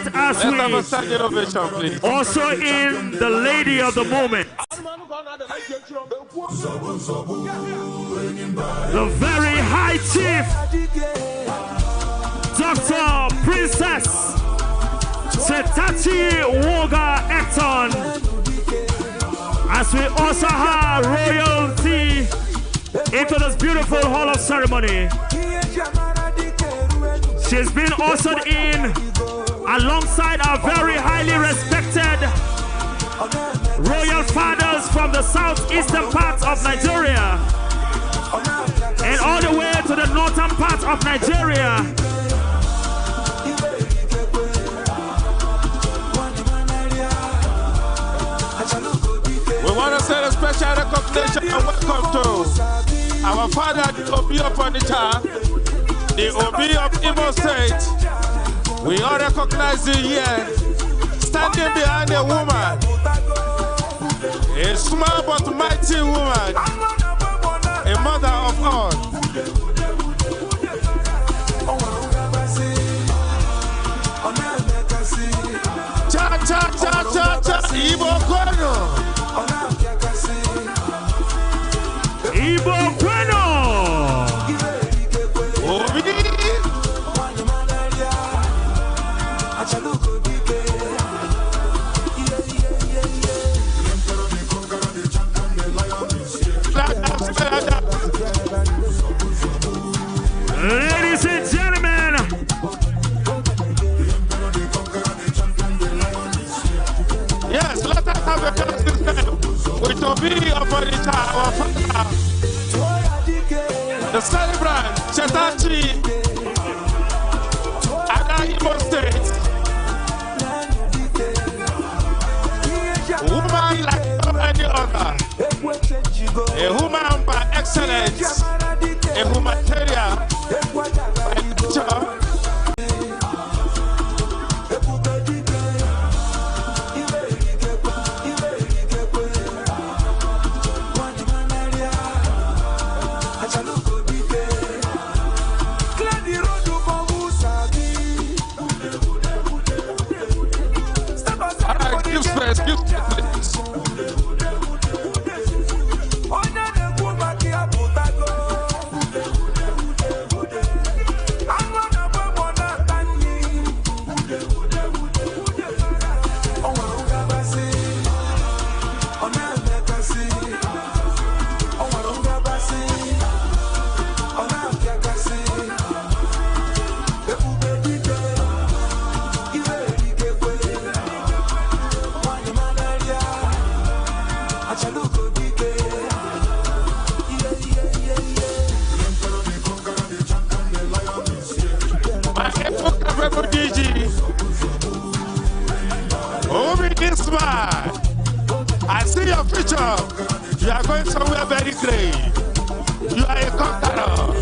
tonight as we also in the lady of the moment. The very high chief, Dr. Princess Chetachi Nwoga Ecton, as we also have royalty into this beautiful hall of ceremony. She's been ushered in alongside our very highly respected royal fathers from the southeastern part of Nigeria and all the way to the northern part of Nigeria. We want to send a special recognition and welcome to our father, the Obi of Onitsha, the Obi of Imo State. We all recognize you here, standing behind a woman, a small but mighty woman, a mother of all. Cha cha cha cha cha, Ibo Kweno. Ibo Kweno. Obi. Ladies and gentlemen, yes, let us have a conversation with Obi of Onitsha, our father, the celebrant, Chetachi, Imo State. Woman like any other, a woman by excellence, a humanitarian by nature. I see your future. You are going somewhere very great. You are a conqueror.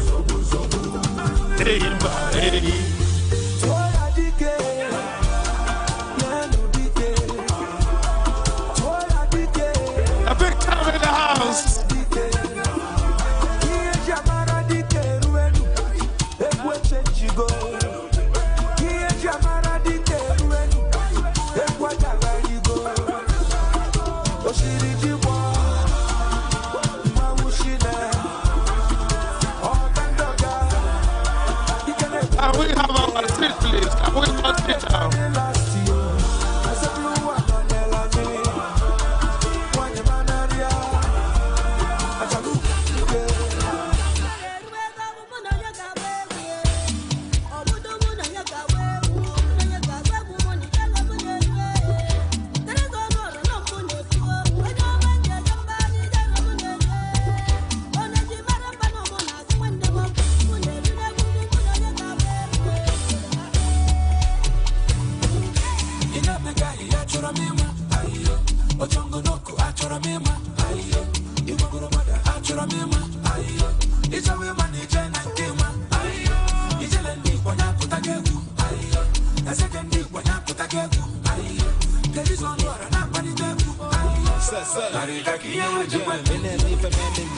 A big time in the house. Can we have our seat, please? Can we not sit down?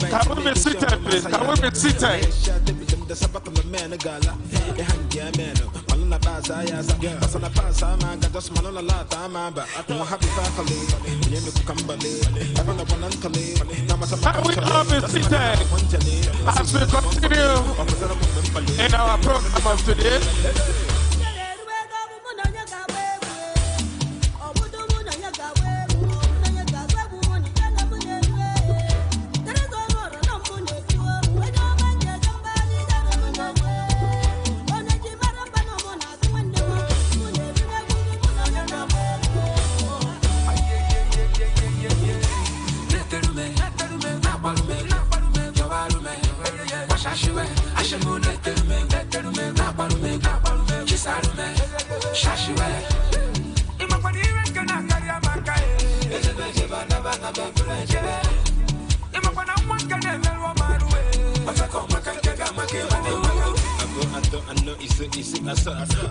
Can we be seated, please? Can we be seated? the Sabbath of a man, a gala, a handy man, Malona Baza, as a girl, as on a pass, I'm a just Malona Lata, I'm a happy family, Yenu Kambale, Evan of Wanantale, And we love it, seated as we continue in our program of today.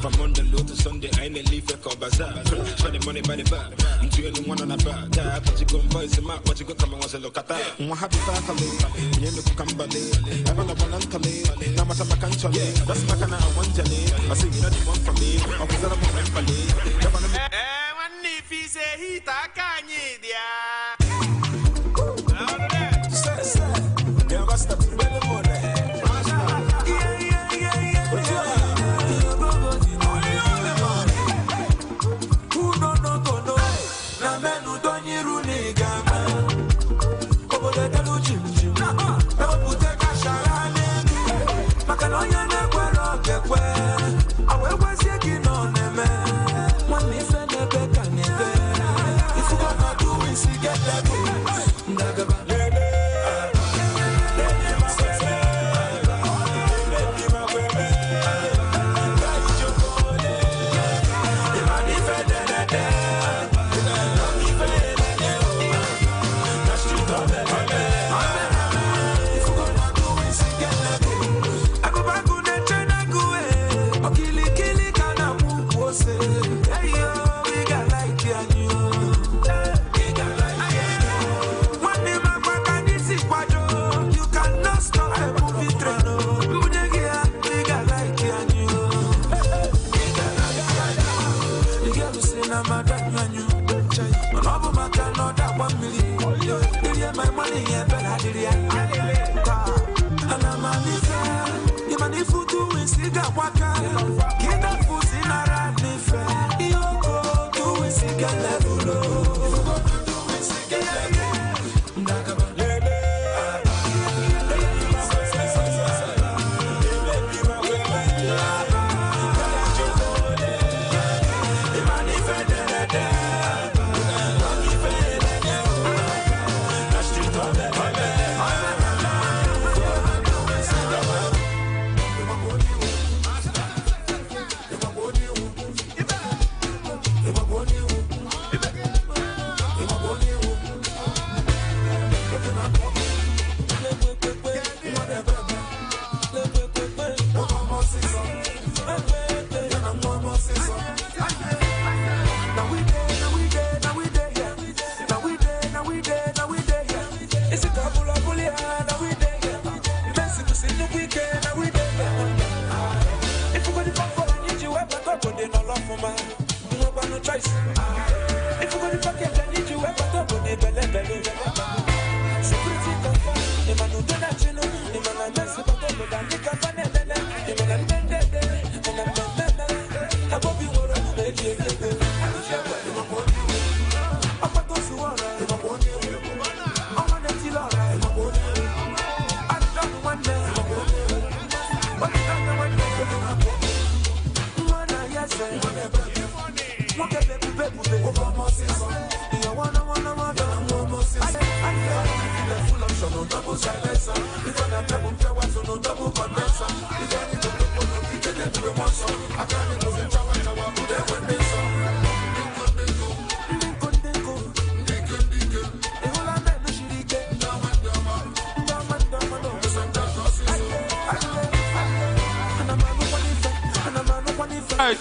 From Monday low to Sunday, I ain't leave a call bazaar. Spend the money by the bar. I'm two and one on a bar. But you go and voice him out. But you go come and watch a look at that. I'm happy family. You know, Kambale. I'm on a one uncale. Now, my country. That's my kind of one jelly. I say, you know, the one for me. I'm going to one if he say he can't eat.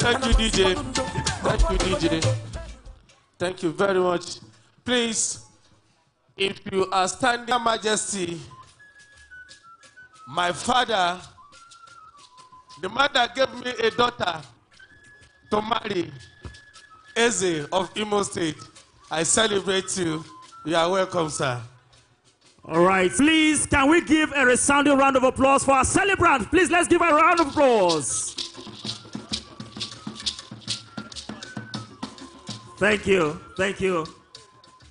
Thank you, DJ. Thank you, DJ. Thank you very much. Please, if you are standing, Your Majesty, my father, the man that gave me a daughter to marry, Eze of Imo State. I celebrate you. You are welcome, sir. All right, please, can we give a resounding round of applause for our celebrant? Please, let's give a round of applause. Thank you, thank you.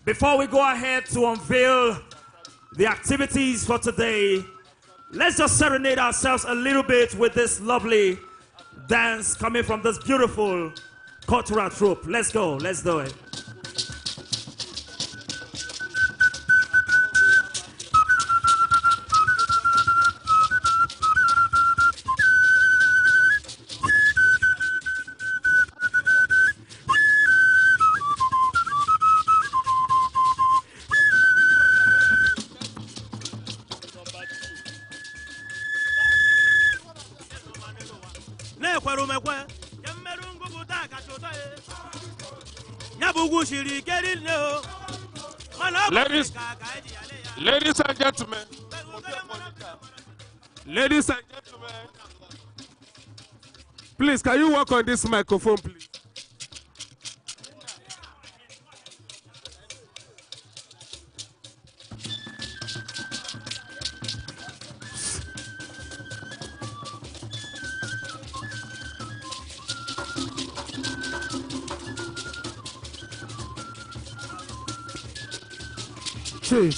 Before we go ahead to unveil the activities for today, let's just serenade ourselves a little bit with this lovely dance coming from this beautiful cultural troupe. Let's go, let's do it. Ladies and gentlemen, ladies and gentlemen, please, can you work on this microphone, please?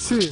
Sí.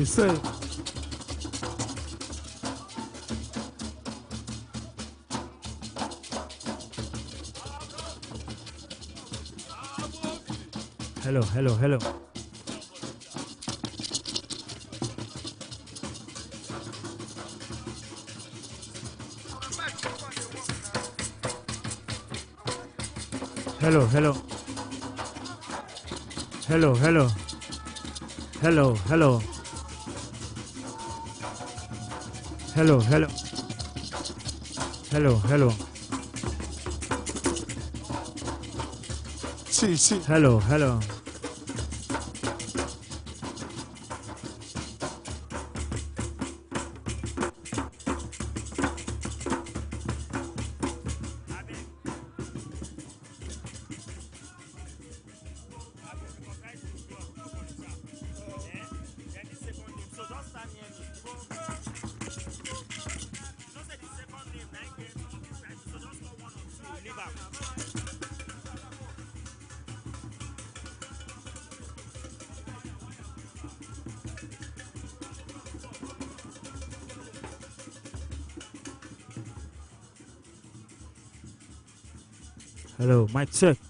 Say. Hello. Hello. Sí. Hello. Hello, mic check.